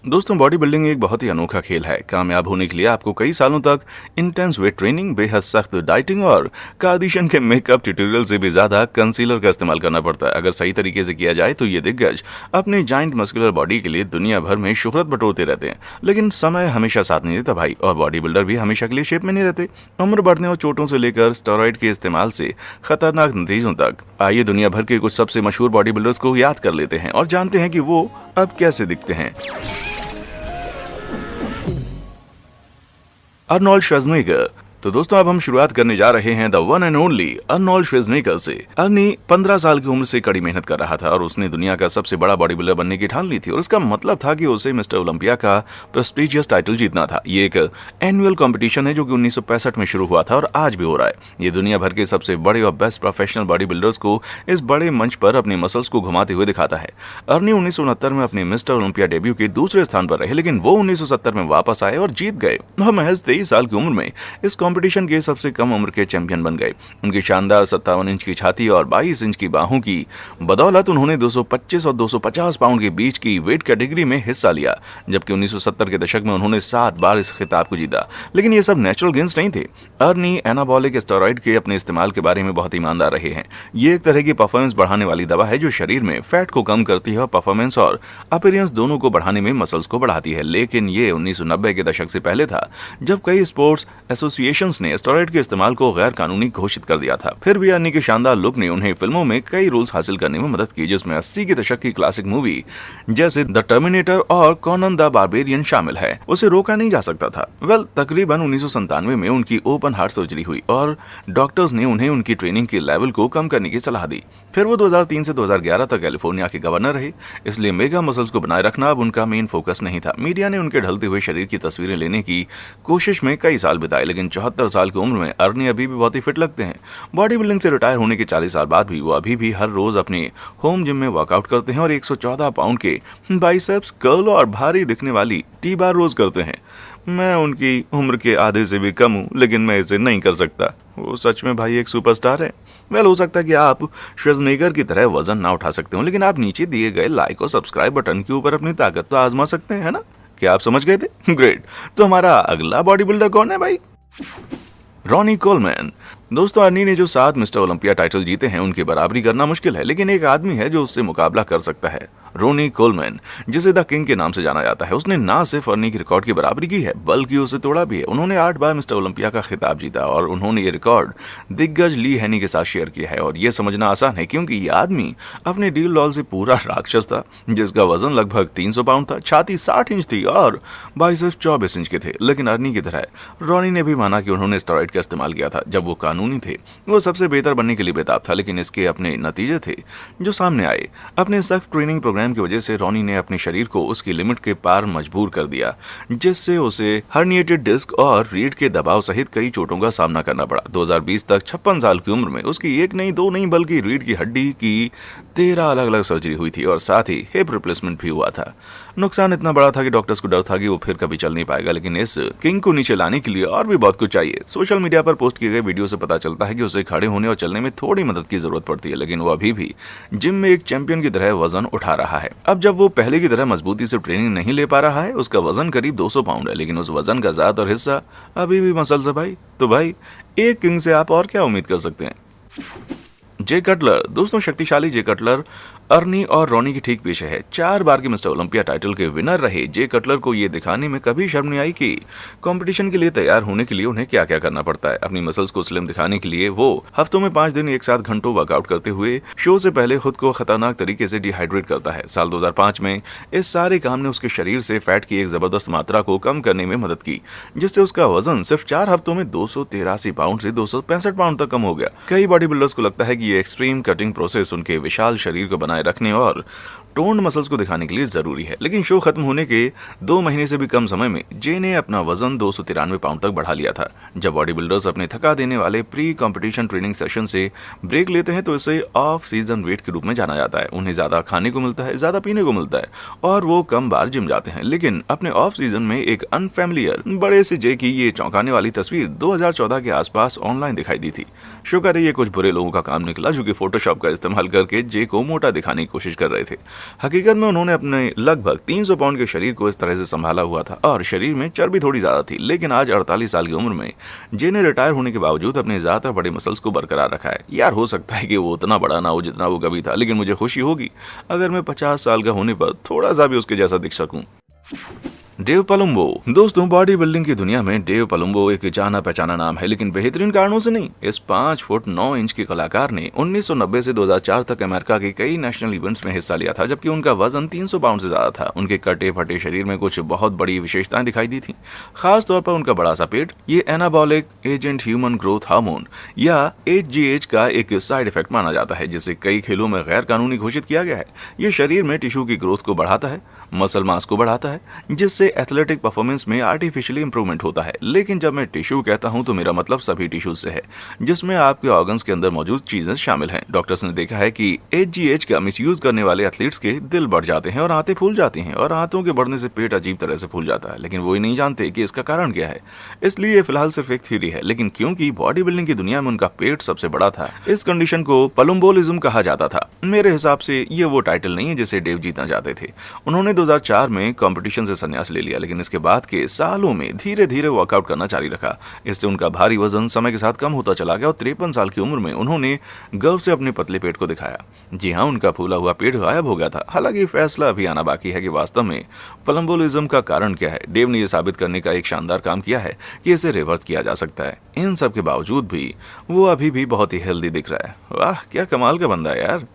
दोस्तों, body building एक बहुत ही अनोखा खेल है। कामयाब होने के लिए आपको कई सालों तक इंटेंस वेट ट्रेनिंग, बेहद सख्त डाइटिंग और कार्डिशन के मेकअप ट्यूटोरियल से भी ज्यादा कंसीलर का इस्तेमाल करना पड़ता है। अगर सही तरीके से किया जाए तो ये दिग्गज अपनी जाइंट मस्कुलर बॉडी के लिए दुनिया भर में शोहरत बटोरते रहते हैं। लेकिन समय हमेशा साथ नहीं देता भाई, और बॉडी बिल्डर भी हमेशा के लिए शेप में नहीं रहते। उम्र बढ़ने और चोटों से लेकर स्टेरॉइड के इस्तेमाल से खतरनाक नतीजों तक, आइए दुनिया भर के कुछ सबसे मशहूर बॉडी बिल्डर्स को याद कर लेते हैं और जानते हैं कि वो अब कैसे दिखते हैं। Arnold Schwarzenegger. तो दोस्तों, अब हम शुरुआत करने जा रहे हैं the one and only Arnold Schwarzenegger से। अर्नी 15 साल की उम्र से कड़ी मेहनत कर रहा था और उसने दुनिया का सबसे बड़ा बॉडी बिल्डर बनने की ठान ली थी, और इसका मतलब था कि उसे मिस्टर ओलंपिया का प्रेस्टिजियस टाइटल जीतना था। ये एक एनुअल कंपटीशन है जो कि 1965 में शुरू हुआ था और आज भी हो रहा है। ये दुनिया भर के सबसे बड़े और बेस्ट प्रोफेशनल बॉडी बिल्डर्स को इस बड़े मंच पर अपने मसल्स को घुमाते हुए दिखाता है। अर्नी 1969 में अपने मिस्टर ओलंपिया डेब्यू के दूसरे स्थान पर रहे, लेकिन वो 1970 में वापस आए और जीत गए। महज 23 साल की उम्र में इस कंपटीशन के सबसे कम उम्र के चैंपियन बन गए। उनकी शानदार 57 इंच की छाती और 22 इंच की बाहों की बदौलत उन्होंने 225 और 250 पाउंड के बीच की वेट कैटेगरी में हिस्सा लिया, जबकि 1970 के दशक में उन्होंने 7 बार इस खिताब को जीता। लेकिन ये सब नेचुरल गेन्स नहीं थे। अर्नी एनाबॉलिक स्टेरॉइड के अपने इस्तेमाल के बारे में बहुत ईमानदार रहे हैं। ये एक तरह की परफॉर्मेंस बढ़ाने वाली दवा है जो शरीर में फैट को कम करती है और परफॉर्मेंस और अपीयरेंस दोनों को बढ़ाने में मसल्स को बढ़ाती है। लेकिन ये 1990 के दशक से पहले था, जब कई स्पोर्ट्स एसोसिएशंस ने स्टेरॉइड के इस्तेमाल को गैर कानूनी घोषित कर दिया था। फिर भी अर्नी के शानदार लुक ने उन्हें फिल्मों में कई रोल्स हासिल करने में मदद की, जिसमें 80 के दशक की क्लासिक मूवी जैसे द टर्मिनेटर और कॉनन द बारबेरियन शामिल है। उसे रोका नहीं जा सकता था। तकरीबन 1997 में उनकी ओपन हार्ट सर्जरी हुई और डॉक्टर्स ने उन्हें उनकी ट्रेनिंग के लेवल को कम करने की सलाह दी। फिर वो 2003 से 2011 तक कैलिफोर्निया के गवर्नर रहे, इसलिए मेगा मसल्स को बनाए रखना अब उनका मेन फोकस नहीं था। मीडिया ने उनके ढलते हुए शरीर की तस्वीरें लेने की कोशिश में कई साल बिताए, लेकिन 74 साल की उम्र में अर्नी अभी भी बहुत ही फिट लगते हैं। बॉडी बिल्डिंग से रिटायर होने के 40 साल बाद भी वो अभी भी हर रोज अपने होम जिम में वर्कआउट करते हैं और 114 पाउंड के बाइसेप्स कर्ल और भारी दिखने वाली टी बार रोज करते हैं। मैं उनकी उम्र के आधे से भी कम हूँ, लेकिन मैं इसे नहीं कर सकता। वो सच में भाई एक सुपरस्टार है। हो सकता है कि आप श्वार्ज़नेगर की तरह वजन ना उठा सकते हो, लेकिन आप नीचे दिए गए लाइक और सब्सक्राइब बटन के ऊपर अपनी ताकत तो आजमा सकते हैं, है ना? क्या आप समझ गए थे? ग्रेट। तो हमारा अगला बॉडी बिल्डर कौन है भाई? Ronnie Coleman. दोस्तों, अर्नी ने जो 7 मिस्टर ओलंपिया टाइटल जीते हैं उनकी बराबरी करना मुश्किल है, लेकिन एक आदमी है जो उससे मुकाबला कर सकता है। रोनी कोलमैन, जिसे द किंग के नाम से जाना जाता है, उसने ना सिर्फ अर्नी के रिकॉर्ड की बराबरी की है बल्कि उसे तोड़ा भी है। उन्होंने 8 बार मिस्टर ओलंपिया का खिताब जीता और उन्होंने ये रिकॉर्ड दिग्गज ली हैनी के साथ शेयर किया है। और ये समझना आसान है क्योंकि ये आदमी अपने डील डॉल से पूरा राक्षस था, जिसका वजन लगभग 300 पाउंड था, छाती 60 इंच थी और बाइसेप्स 24 इंच के थे। लेकिन अर्नी की तरह रॉनी ने भी माना कि उन्होंने स्टेरॉइड का इस्तेमाल किया था जब वो कानूनी थे। वो सबसे बेहतर बनने के लिए बेताब था, लेकिन इसके अपने नतीजे थे जो सामने आए। अपने सख्त ट्रेनिंग प्रोग्राम की वजह से रॉनी ने अपने शरीर को उसकी लिमिट के पार मजबूर कर दिया, जिससे उसे हर्निएटेड डिस्क और रीढ़ के दबाव सहित कई चोटों का सामना करना पड़ा। 2020 तक 56 साल की उम्र में उसकी एक नहीं, दो नहीं, बल्कि रीढ़ की हड्डी की 13 अलग अलग सर्जरी हुई थी और साथ ही हिप रिप्लेसमेंट भी हुआ था। नुकसान इतना बड़ा था कि डॉक्टर्स को डर था कि वो फिर कभी चल नहीं पाएगा, लेकिन इस किंग को नीचे लाने के लिए और भी बहुत कुछ चाहिए। सोशल मीडिया पर पोस्ट किए गए वीडियो से पता चलता है कि उसे खड़े होने और चलने में थोड़ी मदद की जरूरत पड़ती है, लेकिन वो अभी भी जिम में एक चैंपियन की तरह वजन उठा रहा है। अब जब वो पहले की तरह मजबूती से ट्रेनिंग नहीं ले पा रहा है, उसका वजन करीब 200 पाउंड है, लेकिन उस वजन का ज्यादातर हिस्सा अभी भी मसल्स है भाई। तो भाई, एक किंग से आप और क्या उम्मीद कर सकते हैं? जे कटलर। दोस्तों, शक्तिशाली जे कटलर अर्नी और रॉनी की ठीक पीछे है। 4 बार के मिस्टर ओलंपिया टाइटल के विनर रहे जे कटलर को ये दिखाने में कभी शर्म नहीं आई कि कंपटीशन के लिए तैयार होने के लिए उन्हें क्या क्या करना पड़ता है। अपनी मसल्स को स्लिम दिखाने के लिए वो हफ्तों में 5 दिन एक साथ घंटों वर्कआउट करते हुए शो से पहले खुद को खतरनाक तरीके से डिहाइड्रेट करता है। साल 2005 में इस सारे काम ने उसके शरीर से फैट की एक जबरदस्त मात्रा को कम करने में मदद की, जिससे उसका वजन सिर्फ 4 हफ्तों में 283 पाउंड से 265 पाउंड तक कम हो गया। कई बॉडी बिल्डर्स को लगता है कि ये एक्सट्रीम कटिंग प्रोसेस उनके विशाल शरीर को बनाए रखने और टोन्ड मसल्स को दिखाने के लिए जरूरी है, लेकिन शो खत्म होने के 2 महीने से भी कम समय में जे ने अपना वजन 293 पाउंड तक बढ़ा लिया था। जब बॉडी बिल्डर्स अपने थका देने वाले प्री कंपटीशन ट्रेनिंग सेशन से ब्रेक लेते हैं तो इसे ऑफ सीजन वेट के रूप में जाना जाता है। उन्हें ज्यादा खाने को मिलता है, ज्यादा पीने को मिलता है और वो कम बार जिम जाते हैं। लेकिन अपने ऑफ सीजन में एक अनफैमिलियर बड़े से जे की ये चौंकाने वाली तस्वीर 2014 के आसपास ऑनलाइन दिखाई दी थी। शुक्र है ये कुछ बुरे लोगों का काम निकला जो कि फोटोशॉप का इस्तेमाल करके जे को मोटा दिखाने दिखाने की कोशिश कर रहे थे। हकीकत में उन्होंने अपने लगभग 300 पाउंड के शरीर को इस तरह से संभाला हुआ था और शरीर में चर्बी थोड़ी ज्यादा थी, लेकिन आज 48 साल की उम्र में जे ने रिटायर होने के बावजूद अपने ज्यादातर बड़े मसल्स को बरकरार रखा है। यार हो सकता है कि वो उतना बड़ा ना हो जितना वो कभी था, लेकिन मुझे खुशी होगी अगर मैं 50 साल का होने पर थोड़ा सा भी उसके जैसा दिख सकूं। डेव पलुम्बो। दोस्तों, बॉडी बिल्डिंग की दुनिया में डेव पलुम्बो एक जाना पहचाना नाम है, लेकिन बेहतरीन कारणों से नहीं। इस 5 फुट 9 इंच के कलाकार ने 1990 से 2004 तक अमेरिका के कई नेशनल इवेंट्स में हिस्सा लिया था, जबकि उनका वजन 300 पाउंड से ज्यादा था। उनके कटे फटे शरीर में कुछ बहुत बड़ी विशेषताएं दिखाई दी थी, खास तौर पर उनका बड़ा सा पेट। ये anabolic agent human growth hormone या HGH का एक साइड इफेक्ट माना जाता है, जिसे कई खेलों में गैर कानूनी घोषित किया गया है। ये शरीर में टिश्यू की ग्रोथ को बढ़ाता है, मसल मास को बढ़ाता है, जिससे एथलेटिक परफॉर्मेंस में आर्टिफिशियली इंप्रूवमेंट होता है। लेकिन जब मैं टिश्यू कहता हूं तो मेरा मतलब सभी टिश्यू से है, जिसमें आपके ऑर्गन्स के अंदर मौजूद चीजें शामिल हैं। डॉक्टर्स ने देखा है कि HGH का मिसयूज करने वाले एथलीट्स के दिल बढ़ जाते हैं और आंतें फूल जाती हैं, और आंतों के बढ़ने से पेट अजीब तरह से फूल जाता है, लेकिन वो ही नहीं जानते कि इसका कारण क्या है। इसलिए ये फिलहाल सिर्फ एक थ्योरी है, लेकिन क्योंकि बॉडी बिल्डिंग की दुनिया में उनका पेट सबसे बड़ा था, इस कंडीशन को पलुम्बोलिज्म कहा जाता था। मेरे हिसाब से ये वो टाइटल नहीं है जिसे डेव जीतना चाहते थे। उन्होंने 2004 में कंपटीशन से संन्यास ले लिया, लेकिन इसके बाद के सालों में धीरे धीरे वर्कआउट करना जारी रखा। इससे उनका भारी वजन समय के साथ कम होता चला गया और 53 साल की उम्र में उन्होंने गर्व से अपने पतले पेट को दिखाया। जी हाँ, उनका फूला हुआ पेट गायब हो गया था। हालांकि फैसला अभी आना बाकी है कि वास्तव में पलम्बोलिज्म का कारण क्या है। डेव ने यह साबित करने का एक शानदार काम किया है कि इसे रिवर्स किया जा सकता है। इन सब के बावजूद भी वो अभी भी बहुत ही हेल्दी दिख रहा है। वाह, क्या कमाल का बंदा है यार।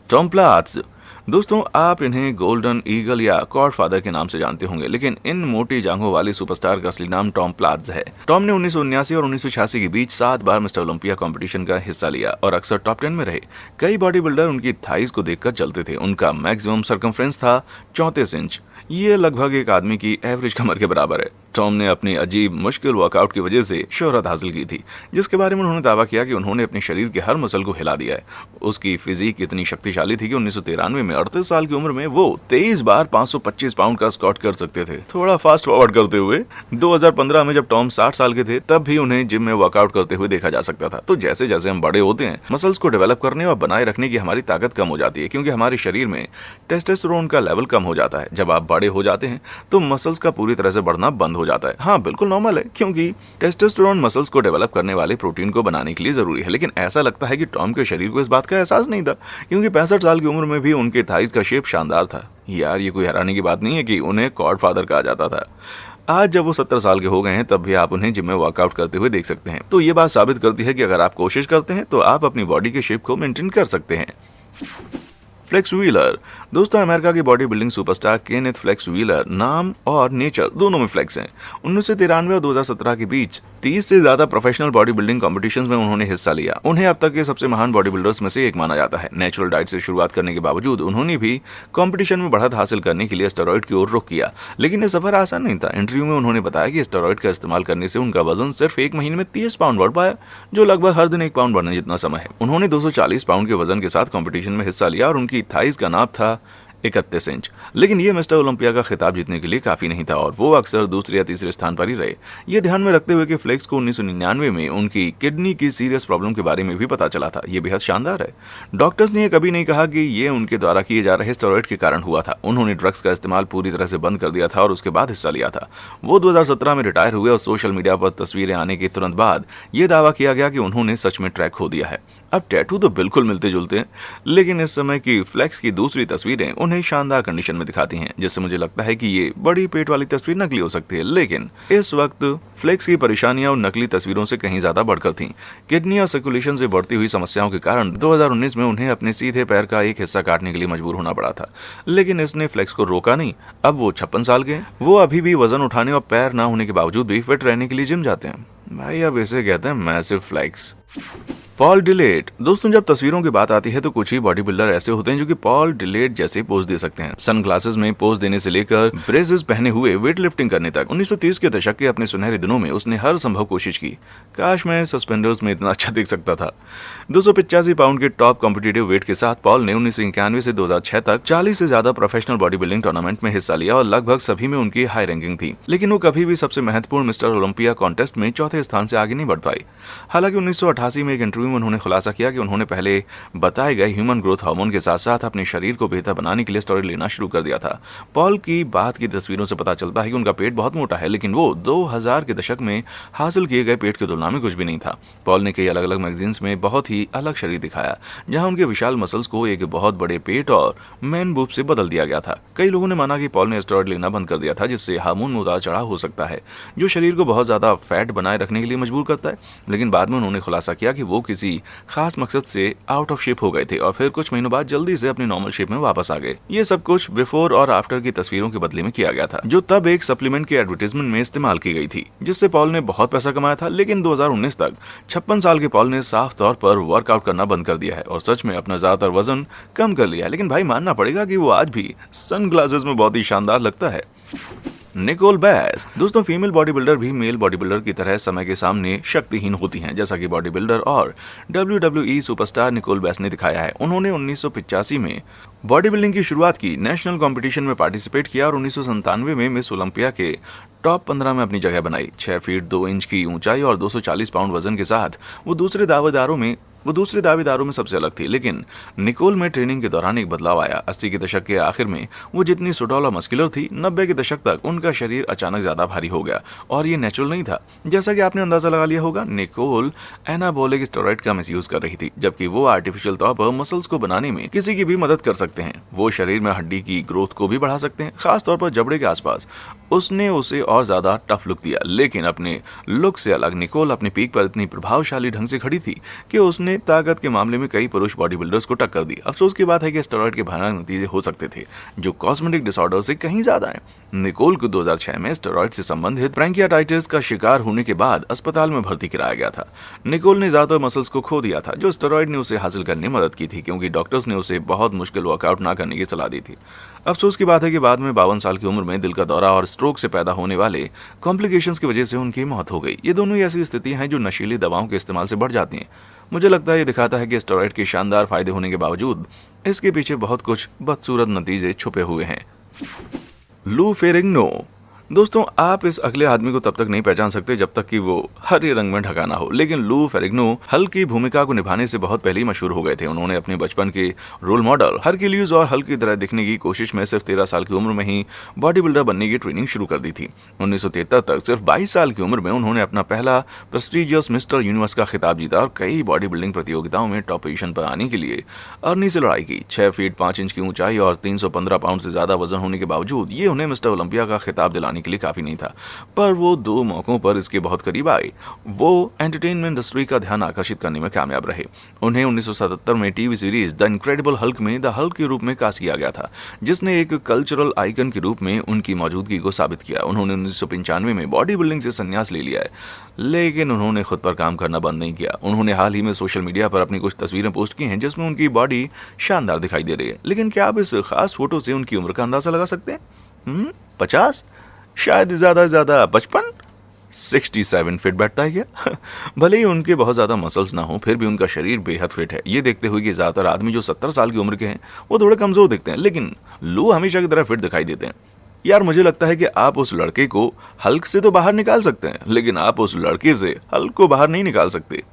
टॉम प्लाट्ज। दोस्तों, आप इन्हें गोल्डन ईगल या गॉडफादर के नाम से जानते होंगे, लेकिन इन मोटी जांघों वाले सुपरस्टार का असली नाम टॉम प्लाट्ज है। टॉम ने 1979 और 1986 के बीच 7 बार मिस्टर ओलंपिया कंपटीशन का हिस्सा लिया और अक्सर टॉप 10 में रहे। कई बॉडी बिल्डर उनकी थाइज को देखकर चलते थे। उनका मैक्सिमम सरकमफ्रेंस था 34 इंच। ये लगभग एक आदमी की एवरेज कमर के बराबर है। टॉम ने अपनी अजीब मुश्किल वर्कआउट की वजह से शोहरत हासिल की थी, जिसके बारे में उन्होंने दावा किया कि उन्होंने अपने शरीर के हर मसल को हिला दिया है। उसकी फिजिक इतनी शक्तिशाली थी कि 1993 में 38 साल की उम्र में वो 23 बार 525 पाउंड का स्क्वाट कर सकते थे। थोड़ा फास्ट फॉरवर्ड करते हुए 2015 में जब टॉम 60 साल के थे, तब भी उन्हें जिम में वर्कआउट करते हुए देखा जा सकता था। तो जैसे जैसे हम बड़े होते हैं, मसल्स को डेवलप करने और बनाए रखने की हमारी ताकत कम हो जाती है, क्योंकि हमारे शरीर में टेस्टोस्टेरोन का लेवल कम हो जाता है। जब आप बड़े हो जाते हैं तो मसल्स का पूरी तरह से बढ़ना बंद हो जाता है। हाँ, बिल्कुल नॉर्मल है, क्योंकि टेस्टोस्टेरोन मसल्स को डेवलप करने वाले प्रोटीन को बनाने के लिए जरूरी है। लेकिन ऐसा लगता है कि टॉम के शरीर को इस बात का एहसास नहीं था, क्योंकि 65 साल की उम्र में भी उनके थाइज का शेप शानदार था। यार, ये कोई हैरानी की बात नहीं है कि उन्हें गॉडफादर कहा जाता था। आज जब वो 70 साल के हो गए हैं, तब भी आप उन्हें जिम में वर्कआउट करते हुए देख सकते हैं। तो ये बात साबित करती है कि अगर आप कोशिश करते हैं तो आप अपनी बॉडी के शेप को मेंटेन कर सकते हैं। Flex Wheeler. दोस्तों, अमेरिका के body building superstar Kenneth Flex Wheeler नाम और नेचर दोनों में फ्लेक्स हैं। 1993 और 2017 के बीच 30 से ज्यादा प्रोफेशनल बॉडी बिल्डिंग कॉम्पिटिशंस में उन्होंने हिस्सा लिया। उन्हें अब तक के सबसे महान बॉडी बिल्डर्स में से एक माना जाता है। नेचुरल डाइट से शुरुआत करने के बावजूद उन्होंने भी कंपटीशन में बढ़त हासिल करने के लिए स्टेरॉइड की ओर रुख किया, लेकिन यह सफर आसान नहीं था। इंटरव्यू में उन्होंने बताया कि स्टेरॉइड का इस्तेमाल करने से उनका वजन सिर्फ 1 महीने में 30 पाउंड बढ़ पाया, जो लगभग हर दिन 1 पाउंड बढ़ने जितना समय है। उन्होंने 240 पाउंड के वजन के साथ कंपटीशन में हिस्सा लिया और उनकी थाइज का नाप था 31 इंच। लेकिन ये मिस्टर ओलंपिया का खिताब जीतने के लिए काफी नहीं था और वो अक्सर दूसरे या तीसरे स्थान पर ही रहे। ये ध्यान में रखते हुए कि फ्लेक्स को 1999 में उनकी किडनी की सीरियस प्रॉब्लम के बारे में भी पता चला था। ये बेहद शानदार है। डॉक्टर्स ने कभी नहीं कहा कि ये उनके द्वारा किए जा रहे स्टेरॉइड के कारण हुआ था। उन्होंने ड्रग्स का इस्तेमाल पूरी तरह से बंद कर दिया था और उसके बाद हिस्सा लिया था। वो 2017 में रिटायर हुए और सोशल मीडिया पर तस्वीरें आने के तुरंत बाद ये दावा किया गया कि उन्होंने सच में ट्रैक खो दिया है। अब टैटू तो बिल्कुल मिलते जुलते हैं, लेकिन इस समय की फ्लेक्स की दूसरी तस्वीरें उन्हें शानदार कंडीशन में दिखाती हैं, जिससे मुझे लगता है कि ये बड़ी पेट वाली तस्वीर नकली हो सकती है। लेकिन इस वक्त फ्लेक्स की परेशानियां उन नकली तस्वीरों से कहीं ज्यादा बढ़कर थीं। किडनी और सर्कुलेशन से बढ़ती हुई समस्याओं के कारण 2019 में उन्हें अपने सीधे पैर का एक हिस्सा काटने के लिए मजबूर होना पड़ा था, लेकिन इसने फ्लेक्स को रोका नहीं। अब वो 56 साल के हैं। वो अभी भी वजन उठाने और पैर ना होने के बावजूद भी फिट रहने के लिए जिम जाते हैं। भाई, अब इसे कहते हैं मैसिव फ्लेक्स। Paul delete. दोस्तों, जब तस्वीरों की बात आती है तो कुछ ही बॉडी बिल्डर ऐसे होते हैं जो कि पॉल डिलेट जैसे पोज दे सकते हैं। सनग्लासेस में पोज देने से लेकर ब्रेसेस पहने हुए वेट लिफ्टिंग करने तक 1930 के दशक के अपने सुनहरे दिनों में उसने हर संभव कोशिश की। काश मैं सस्पेंडर्स में इतना अच्छा दिख सकता था। 285 पाउंड के टॉप कॉम्पिटिटिव वेट के साथ पॉल ने 1991 से 2006 तक 40 से ज्यादा प्रोफेशनल बॉडी बिल्डिंग टूर्नामेंट में हिस्सा लिया और लगभग सभी में उनकी हाई रैंकिंग थी। लेकिन वो कभी भी सबसे महत्वपूर्ण मिस्टर ओलंपिया कॉन्टेस्ट में चौथे स्थान से आगे नहीं बढ़ पाई। हालांकि 1988 में एक इंटरव्यू इंटरव्यू में उन्होंने खुलासा किया कि उन्होंने पहले बताए गए ह्यूमन ग्रोथ हार्मोन के साथ साथ अपने शरीर को बेहतर बनाने के लिए स्टेरॉइड लेना शुरू कर दिया था। पॉल की बात की तस्वीरों से पता चलता है कि उनका पेट बहुत मोटा है, लेकिन वो 2000 के दशक में हासिल किए गए पेट की तुलना में कुछ भी नहीं था। पॉल ने कई अलग अलग मैगजीन्स में बहुत ही अलग शरीर दिखाया, जहां उनके विशाल मसल्स को एक बहुत बड़े पेट और मैन बूब से बदल दिया गया था। कई लोगों ने माना कि पॉल ने स्टेरॉइड लेना बंद कर दिया था, जिससे हार्मोन में उतार चढ़ाव हो सकता है, जो शरीर को बहुत ज्यादा फैट बनाए रखने के लिए मजबूर करता है। लेकिन बाद में उन्होंने खुलासा किया कि वो किसी खास मकसद से आउट ऑफ शेप हो गए थे और फिर कुछ महीनों बाद जल्दी से अपनी नॉर्मल शेप में वापस आ गए। ये सब कुछ बिफोर और आफ्टर की तस्वीरों के बदले में किया गया था, जो तब एक सप्लीमेंट के एडवर्टाइजमेंट में इस्तेमाल की गई थी, जिससे पॉल ने बहुत पैसा कमाया था। लेकिन 2019 तक 56 साल के पॉल ने साफ तौर पर वर्कआउट करना बंद कर दिया है और सच में अपना ज्यादातर वजन कम कर लिया है। लेकिन भाई मानना पड़ेगा कि वो आज भी सनग्लासेस में बहुत ही शानदार लगता है। निकोल बैस। दोस्तों, फीमेल बॉडी बिल्डर भी मेल बॉडी बिल्डर की तरह समय के सामने शक्तिहीन होती हैं, जैसा कि बॉडी बिल्डर और WWE सुपरस्टार निकोल बैस ने दिखाया है। उन्होंने 1985 में बॉडी बिल्डिंग की शुरुआत की, नेशनल कंपटीशन में पार्टिसिपेट किया और 1997 में मिस ओलंपिया के टॉप 15 में अपनी जगह बनाई। 6 फीट 2 इंच की ऊंचाई और 240 पाउंड वजन के साथ वो दूसरे दावेदारों में सबसे अलग थी। लेकिन निकोल में ट्रेनिंग के दौरान एक बदलाव आया। 80 के दशक के आखिर में वो जितनी सुडौल और मस्कुलर थी, 90 के दशक तक उनका शरीर अचानक ज्यादा भारी हो गया और ये नेचुरल नहीं था। जैसा कि आपने अंदाजा लगा लिया होगा, निकोल एनाबॉलिक स्टेरॉइड का मिसयूज कर रही थी, जबकि वो आर्टिफिशियल तौर पर मसल्स को बनाने में किसी की भी मदद कर सकते हैं। वो शरीर में हड्डी की ग्रोथ को भी बढ़ा सकते हैं, खासतौर पर जबड़े के आसपास। उसने उसे और ज्यादा टफ लुक दिया, लेकिन अपने लुक से अलग निकोल अपनी पीक पर इतनी प्रभावशाली ढंग से खड़ी थी कि उसने ताकत के मामले में कई पुरुष बॉडी बिल्डर्स को टक्कर दी। अफसोस की बात है कि स्टेरॉइड के भयानक नतीजे हो सकते थे, जो कॉस्मेटिक डिसऑर्डर से कहीं ज्यादा है। निकोल को 2006 में स्टेरॉइड से संबंधित ब्रैंकियाटाइटिस का शिकार होने के बाद अस्पताल में भर्ती कराया गया था। निकोल ने ज्यादातर मसल्स को खो दिया था, जो स्टेरॉइड ने उसे हासिल करने में मदद की थी, क्योंकि डॉक्टर्स ने उसे बहुत मुश्किल वर्कआउट ना करने की सलाह दी थी। अफसोस की बात है कि बाद में 52 साल की उम्र में दिल का दौरा और स्ट्रोक से पैदा होने वाले कॉम्प्लिकेशंस की वजह से उनकी मौत हो गई। ये दोनों ही ऐसी स्थितियां हैं जो नशीली दवाओं के इस्तेमाल से बढ़ जाती हैं। मुझे लगता है ये दिखाता है कि स्टेरॉइड के शानदार फायदे होने के बावजूद इसके पीछे बहुत कुछ बदसूरत नतीजे छुपे हुए हैं। लू फेरिग्नो। दोस्तों, आप इस अगले आदमी को तब तक नहीं पहचान सकते जब तक कि वो हरे रंग में ढका ना हो, लेकिन लू फेरिग्नो हल्क की भूमिका को निभाने से बहुत पहले ही मशहूर हो गए थे। उन्होंने अपने बचपन के रोल मॉडल हरक्यूलिस और हल्क की तरह दिखने की कोशिश में सिर्फ 13 साल की उम्र में ही बॉडी बिल्डर बनने की ट्रेनिंग शुरू कर दी थी। 1973 तक सिर्फ 22 साल की उम्र में उन्होंने अपना पहला प्रेस्टिजियस मिस्टर यूनिवर्स का खिताब जीता और कई बॉडी बिल्डिंग प्रतियोगिताओं में टॉप पोजीशन पर आने के लिए अर्नी से लड़ाई की। 6 फीट 5 इंच की ऊंचाई और 315 पाउंड से ज्यादा वजन होने के बावजूद ये उन्हें मिस्टर ओलंपिया का खिताब दिलाने के लिए काफी नहीं था, पर वो 2 मौकों पर इसके बहुत करीब आए। वो एंटरटेनमेंट इंडस्ट्री का ध्यान आकर्षित करने में कामयाब रहे। उन्हें 1977 में TV series the incredible Hulk में द हल्क के रूप में कास्ट किया गया था, जिसने एक कल्चरल आइकन के रूप में उनकी मौजूदगी को साबित किया। उन्होंने 1995 में बॉडी बिल्डिंग से संन्यास ले लिया है, लेकिन उन्होंने खुद पर काम करना बंद नहीं किया। उन्होंने हाल ही में सोशल मीडिया पर अपनी कुछ तस्वीरें पोस्ट की हैं जिसमें उनकी बॉडी शानदार दिखाई दे रही है। लेकिन क्या आप इस खास फोटो से उनकी उम्र का अंदाजा लगा सकते हैं? 50, शायद ज्यादा 55, 67 फिट बैठता है क्या? भले ही उनके बहुत ज्यादा मसल्स ना हो, फिर भी उनका शरीर बेहद फिट है। ये देखते हुए कि ज्यादातर आदमी जो 70 साल की उम्र के हैं वो थोड़े कमजोर दिखते हैं, लेकिन लू हमेशा की तरह फिट दिखाई देते हैं। यार, मुझे लगता है कि आप उस लड़के को हल्क से तो बाहर निकाल सकते हैं, लेकिन आप उस लड़के से हल्क को बाहर नहीं निकाल सकते।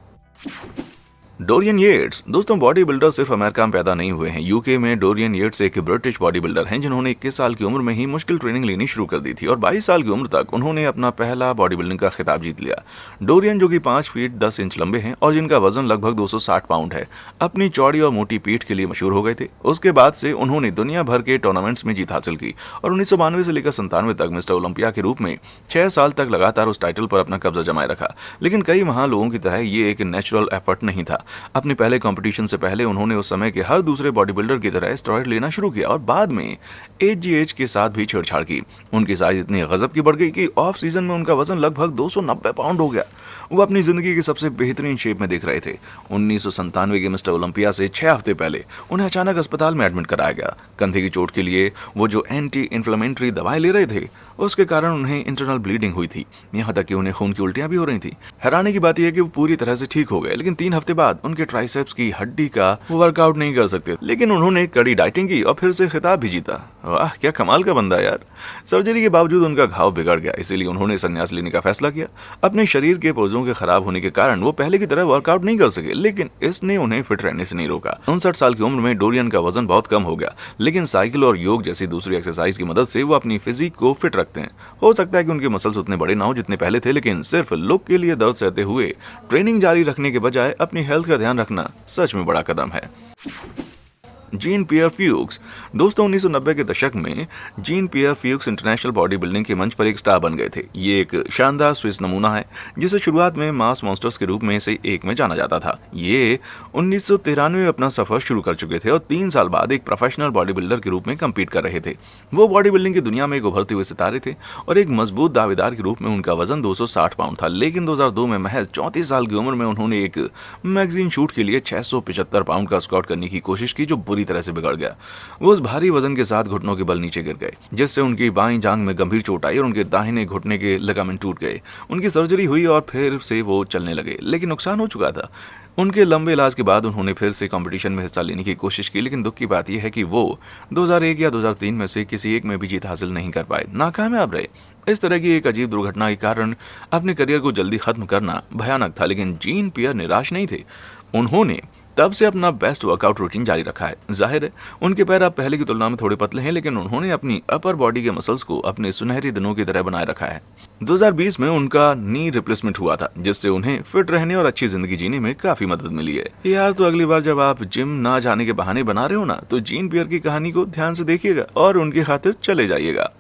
Dorian Yates. दोस्तों, बॉडी बिल्डर सिर्फ अमेरिका में पैदा नहीं हुए हैं। यूके में डोरियन येट्स एक ब्रिटिश बॉडी बिल्डर हैं जिन्होंने 21 साल की उम्र में ही मुश्किल ट्रेनिंग लेनी शुरू कर दी थी और 22 साल की उम्र तक उन्होंने अपना पहला बॉडी बिल्डिंग का खिताब जीत लिया। डोरियन, जो कि 5 फीट 10 इंच लंबे हैं और जिनका वजन लगभग 260 पाउंड है, अपनी चौड़ी और मोटी पीठ के लिए मशहूर हो गए थे। उसके बाद से उन्होंने दुनिया भर के टूर्नामेंट्स में जीत हासिल की और 1992 से लेकर 97 तक मिस्टर ओलंपिया के रूप में 6 साल तक लगातार उस टाइटल पर अपना कब्जा जमाए रखा। लेकिन कई महान लोगों की तरह ये एक नेचुरल एफर्ट नहीं था। अपने पहले कंपटीशन से पहले उन्होंने उस समय के हर दूसरे बॉडी बिल्डर की तरह स्टेरॉइड लेना शुरू किया और बाद में एजीएच के साथ भी छेड़छाड़ की। उनकी साइज इतनी गजब की बढ़ गई कि ऑफ सीजन में उनका वजन लगभग 290 पाउंड हो गया। वो अपनी जिंदगी की सबसे बेहतरीन शेप में दिख रहे थे। 1997 के मिस्टर ओलंपिया से 6 हफ्ते पहले उन्हें अचानक अस्पताल में एडमिट कराया गया। कंधे की चोट के लिए वो जो एंटी इन्फ्लेमेटरी दवाएं ले रहे थे उसके कारण उन्हें इंटरनल ब्लीडिंग हुई थी, यहाँ तक कि उन्हें खून की उल्टियां भी हो रही थी। हैरानी की बात यह है कि वो पूरी तरह से ठीक हो गए, लेकिन 3 हफ्ते बाद उनके ट्राइसेप्स की हड्डी का वर्कआउट नहीं कर सकते, लेकिन उन्होंने कड़ी डाइटिंग की और फिर से खिताब भी जीता। वाह, क्या कमाल का बंदा यार। सर्जरी के बावजूद उनका घाव बिगड़ गया, इसीलिए उन्होंने संन्यास लेने का फैसला किया। अपने शरीर के पुर्जों के खराब होने के कारण वो पहले की तरह वर्कआउट नहीं कर सके, लेकिन इसने उन्हें फिट रहने से नहीं रोका। 59 साल की उम्र में डोरियन का वजन बहुत कम हो गया, लेकिन साइकिल और योग जैसी दूसरी एक्सरसाइज की मदद से वो अपनी फिजिक को फिट रखते हैं। हो सकता है कि उनके मसल्स उतने बड़े ना हो जितने पहले थे, लेकिन सिर्फ लुक के लिए दर्द सहते हुए ट्रेनिंग जारी रखने के बजाय अपनी हेल्थ का ध्यान रखना सच में बड़ा कदम है। जीन पियर फ्यूक्स। दोस्तों, 1990 के दशक में जीन पियर फ्यूक्स इंटरनेशनल बॉडी बिल्डिंग के मंच पर एक स्टार बन गए थे। ये एक शानदार स्विस नमूना है जिसे शुरुआत में मास मॉन्स्टर्स के रूप में से एक में जाना जाता था। ये 1993 में अपना सफर शुरू कर चुके थे और 3 साल बाद एक प्रोफेशनल बॉडी बिल्डर के रूप में कम्पीट कर रहे थे। वो बॉडी बिल्डिंग की दुनिया में एक उभरते हुए सितारे थे और एक मजबूत दावेदार के रूप में उनका वजन 260 पाउंड था, लेकिन 2002 में महज 34 साल की उम्र में उन्होंने एक मैगजीन शूट के लिए 675 पाउंड का स्क्वाट करने की कोशिश की, जो बुरी तरह से बिगड़ गया। वो उस भारी वजन के साथ घुटनों के बल नीचे गिर गए, जिससे उनकी बाईं जांघ में गंभीर चोट आई और उनके दाहिने घुटने के लिगामेंट टूट गए। उनकी सर्जरी हुई और फिर से वो चलने लगे, लेकिन नुकसान हो चुका था। उनके लंबे इलाज के बाद उन्होंने फिर से कंपटीशन में हिस्सा लेने की कोशिश की, लेकिन दुख की बात यह है कि वो 2001 या 2003 में से किसी एक में भी जीत हासिल नहीं कर पाए, नाकामयाब रहे। इस तरह की एक अजीब दुर्घटना के कारण अपने करियर को जल्दी खत्म करना भयानक था, लेकिन जीन पियर निराश नहीं थे। उन्होंने तब से अपना बेस्ट वर्कआउट रूटीन जारी रखा है। जाहिर है उनके पैर अब पहले की तुलना में थोड़े पतले हैं, लेकिन उन्होंने अपनी अपर बॉडी के मसल्स को अपने सुनहरे दिनों की तरह बनाए रखा है। 2020 में उनका नी रिप्लेसमेंट हुआ था, जिससे उन्हें फिट रहने और अच्छी जिंदगी जीने में काफी मदद मिली है। यार, तो अगली बार जब आप जिम ना जाने के बहाने बना रहे हो ना, तो जीन पियर की कहानी को ध्यान से देखिएगा और उनकी खातिर चले जाइएगा।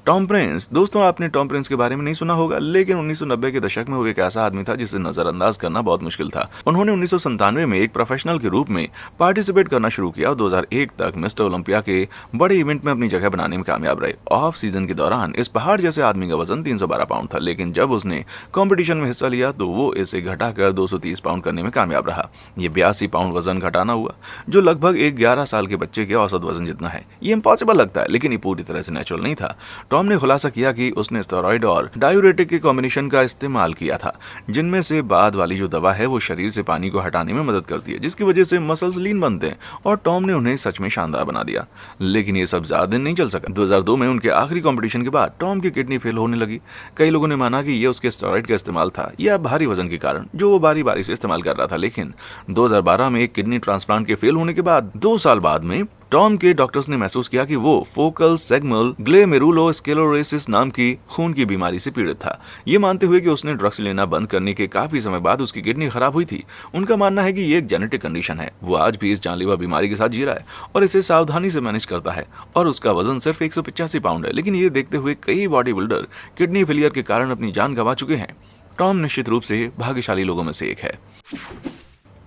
Tom Prince. दोस्तों, आपने टॉम प्रिंस के बारे में नहीं सुना होगा, लेकिन 1990 के दशक में वो एक ऐसा आदमी था जिसे नजरअंदाज करना बहुत मुश्किल था। उन्होंने 1997 में एक प्रोफेशनल के रूप में पार्टिसिपेट करना शुरू किया और 2001 तक मिस्टर ओलंपिया के बड़े इवेंट में अपनी जगह बनाने में कामयाब रहे। ऑफ सीजन के दौरान इस पहाड़ जैसे आदमी का वजन 312 पाउंड था, लेकिन जब उसने कॉम्पिटिशन में हिस्सा लिया तो वो इसे घटाकर 230 पाउंड करने में कामयाब रहा। ये 82 पाउंड वजन घटाना हुआ, जो लगभग एक 11 साल के बच्चे के औसत वजन जितना है। ये इम्पॉसिबल लगता है, लेकिन ये पूरी तरह से नेचुरल नहीं था। टॉम ने खुलासा किया कि उसने स्टेरॉइड और डायूरेटिक के कॉम्बिनेशन का इस्तेमाल किया था, जिनमें से बाद वाली जो दवा है वो शरीर से पानी को हटाने में मदद करती है, जिसकी वजह से मसल्स लीन बनते हैं, और टॉम ने उन्हें सच में शानदार बना दिया। लेकिन ये सब ज्यादा दिन नहीं चल सका। 2002 में उनके आखिरी कंपटीशन के बाद टॉम की किडनी फेल होने लगी। कई लोगों ने माना कि ये उसके स्टेरॉइड का इस्तेमाल था या भारी वजन के कारण, जो वो बारी बारी से इस्तेमाल कर रहा था। लेकिन 2012 में एक किडनी ट्रांसप्लांट के फेल होने के बाद 2 साल बाद में टॉम के डॉक्टर्स ने महसूस किया कि वो फोकल सेगमल ग्लोमेरुलोस्क्लेरोसिस नाम की खून की बीमारी से पीड़ित था। ये मानते हुए कि उसने ड्रग्स लेना बंद करने के काफी समय बाद उसकी किडनी खराब हुई थी। उनका मानना है कि ये एक जेनेटिक कंडीशन है। वो आज भी इस जानलेवा बीमारी के साथ जी रहा है और इसे सावधानी से मैनेज करता है, और उसका वजन सिर्फ 185 पाउंड है। लेकिन ये देखते हुए कई बॉडी बिल्डर किडनी फेलियर के कारण अपनी जान गंवा चुके हैं। टॉम निश्चित रूप से भाग्यशाली लोगों में से एक है।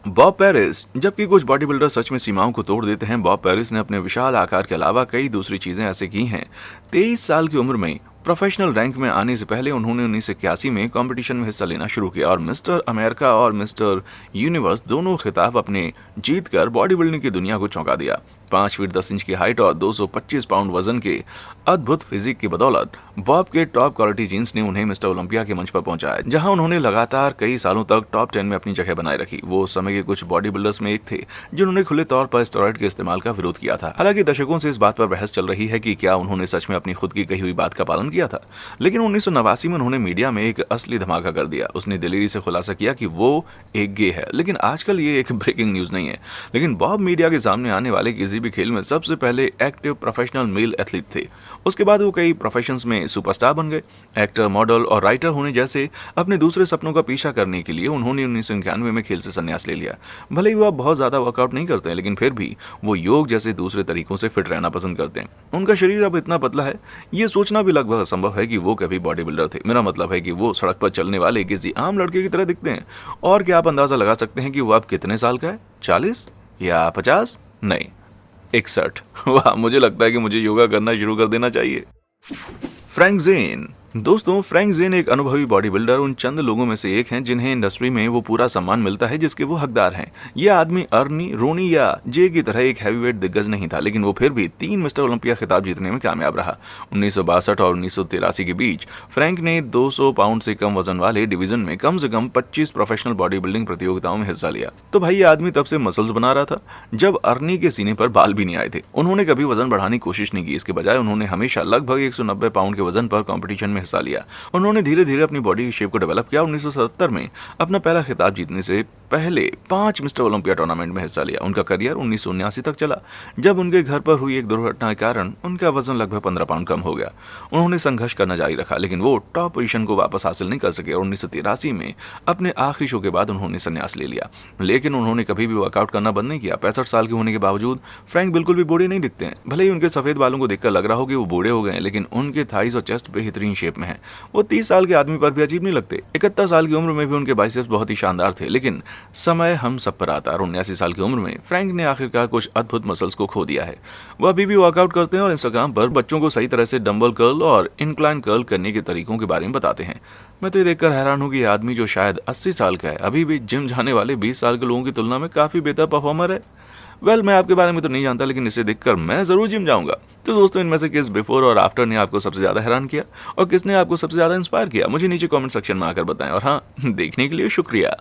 Bob Paris. जबकि कुछ बॉडी बिल्डर सच में सीमाओं को तोड़ देते हैं, बॉब पेरिस ने अपने विशाल आकार के अलावा कई दूसरी चीजें ऐसे की हैं। 23 साल की उम्र में प्रोफेशनल रैंक में आने से पहले उन्होंने 1981 में कंपटीशन में हिस्सा लेना शुरू किया और मिस्टर अमेरिका और मिस्टर यूनिवर्स दोनों खिताब अपने जीतकर बॉडी बिल्डिंग की दुनिया को चौंका दिया। 5 फीट 10 इंच की हाइट और 225 पाउंड वजन के अद्भुत फिजिक की बदौलत बॉब के टॉप क्वालिटी जीन्स ने उन्हें मिस्टर ओलंपिया के मंच पर पहुंचाया, जहां उन्होंने लगातार कई सालों तक टॉप 10 में अपनी जगह बनाए रखी। वो उस समय के कुछ बॉडी बिल्डर्स में एक थे जिन्होंने खुले तौर पर स्टेरॉइड के इस्तेमाल का विरोध किया था। हालांकि दशकों से इस बात पर बहस चल रही है कि क्या उन्होंने सच में अपनी खुद की कही हुई बात का पालन किया था। लेकिन 1989 में उन्होंने मीडिया में एक असली धमाका कर दिया। उसने दिलेरी से खुलासा किया कि वो एक गे है। लेकिन आजकल ये एक ब्रेकिंग न्यूज नहीं है, लेकिन बॉब मीडिया के सामने आने वाले किसी भी खेल में सबसे पहले एक्टिव प्रोफेशनल मेल एथलीट थे। उसके बाद वो कई प्रोफेशंस में सुपरस्टार बन गए। एक्टर, मॉडल और राइटर होने जैसे अपने दूसरे सपनों का पीछा करने के लिए उन्होंने 1991 में खेल से संन्यास ले लिया। भले ही वो अब बहुत ज्यादा वर्कआउट नहीं करते हैं, लेकिन फिर भी वो योग जैसे दूसरे तरीकों से फिट रहना पसंद करते हैं। उनका शरीर अब इतना पतला है, ये सोचना भी लगभग असंभव है कि वो कभी बॉडी बिल्डर थे। मेरा मतलब है कि वो सड़क पर चलने वाले किसी आम लड़के की तरह दिखते हैं। और क्या आप अंदाजा लगा सकते हैं कि वो अब कितने साल का है? 40 या 50? नहीं, 61। वाह, मुझे लगता है कि मुझे योगा करना शुरू कर देना चाहिए। Frank Zen. दोस्तों, फ्रैंक जेन एक अनुभवी बॉडी बिल्डर उन चंद लोगों में से एक हैं जिन्हें इंडस्ट्री में वो पूरा सम्मान मिलता है जिसके वो हकदार हैं। ये आदमी अर्नी, रोनी या जे की तरह एक हैवीवेट दिग्गज नहीं था, लेकिन वो फिर भी 3 मिस्टर ओलंपिया खिताब जीतने में कामयाब रहा। 1962 और 1983 के बीच फ्रैंक ने 200 पाउंड से कम वजन वाले डिवीजन में कम से कम 25 प्रोफेशनल बॉडी बिल्डिंग प्रतियोगिताओं में हिस्सा लिया। तो भाई, ये आदमी तब से मसल्स बना रहा था जब अर्नी के सीने पर बाल भी नहीं आए थे। उन्होंने कभी वजन बढ़ाने की कोशिश नहीं की, इसके बजाय उन्होंने हमेशा लगभग 190 पाउंड के वजन पर कॉम्पिटिशन में हिस्सा लिया। उन्होंने धीरे धीरे अपनी बॉडी की शेप को डेवलप किया। 1977 में अपना पहला खिताब जीतने से पहले 5 मिस्टर ओलंपिया टूर्नामेंट में हिस्सा लिया। उनका करियर 1979 तक चला, जब उनके घर पर हुई एक दुर्घटना के कारण उनका वजन लगभग 15 पाउंड कम हो गया। उन्होंने संघर्ष करना जारी रखा, लेकिन वो टॉप पोजीशन को वापस हासिल नहीं कर सके और 1983 में अपने आखिरी शो के बाद उन्होंने संन्यास ले लिया। लेकिन उन्होंने कभी भी वर्कआउट करना बंद नहीं किया। 65 साल के होने के बावजूद फ्रैंक बिल्कुल भी बूढ़े नहीं दिखते हैं। भले ही उनके सफेद बालों को देखकर लग रहा हो कि वो बूढ़े हो गए हैं, लेकिन उनके थाइस और चेस्ट बेहतरीन शेप में है। वो 30 साल के आदमी पर भी अजीब नहीं लगते। 71 साल की उम्र में भी उनके बाइसेप्स बहुत ही शानदार थे। लेकिन समय हम सब पर आता है और 79 साल की उम्र में फ्रैंक ने आखिरकार कुछ अद्भुत मसल्स को खो दिया है। वो अभी भी वर्कआउट करते हैं और इंस्टाग्राम पर बच्चों को सही तरह से डंबल कर्ल और इंक्लाइन कर्ल करने के तरीकों के बारे में बताते हैं। मैं तो ये देखकर हैरान हूँ कि यह आदमी जो शायद 80 साल का है, अभी भी जिम जाने वाले 20 साल के लोगों की तुलना में काफी बेहतर परफॉर्मर है। मैं आपके बारे में तो नहीं जानता, लेकिन इसे देखकर मैं जरूर जिम जाऊंगा। तो दोस्तों, इनमें से किस बिफोर और आफ्टर ने आपको सबसे ज्यादा हैरान किया और किसने आपको सबसे ज्यादा इंस्पायर किया, मुझे नीचे कमेंट सेक्शन में आकर बताएं। और हाँ, देखने के लिए शुक्रिया।